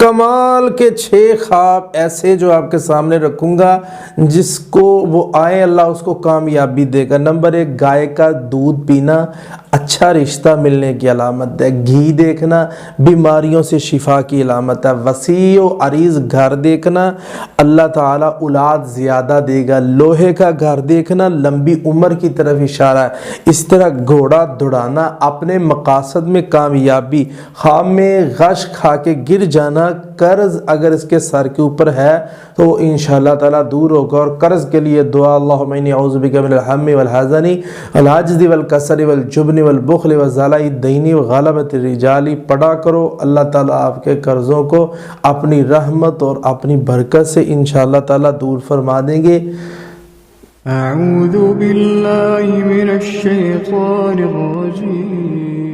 कमाल के 6 ख्वाब ऐसे जो आपके सामने रखूंगा, जिसको वो आए अल्लाह उसको कामयाबी देगा। नंबर 1, गाय का दूध पीना अच्छा रिश्ता मिलने की अलामत है। घी देखना बीमारियों से शिफा की अलामत है। वसी व अरीज घर देखना अल्लाह ताला औलाद ज़्यादा देगा। लोहे का घर देखना लंबी उम्र की तरफ इशारा है। इस तरह घोड़ा दौड़ाना अपने मकासद में कामयाबी। ख्वाब में गश खा के गिर जाना, कर्ज अगर इसके सर के ऊपर है तो इंशाअल्लाह ताला दूर होगा। और कर्ज के लिए दुआ, अल्लाहुम्मा इन्नी अऊज़ु बिका मिनल हम्मी वल हज़नी वल अज्ज़ि वल कसरी वल जुब्नि वल बुख़्लि व ज़लाई दैनी व ग़लबति रिजाली पढ़ा करो। अल्लाह ताला आपके कर्ज़ों को अपनी रहमत और अपनी बरकत से इंशाअल्लाह ताला दूर फरमा देंगे। अऊज़ु बिल्लाहि मिनश शैतानिर रजीम।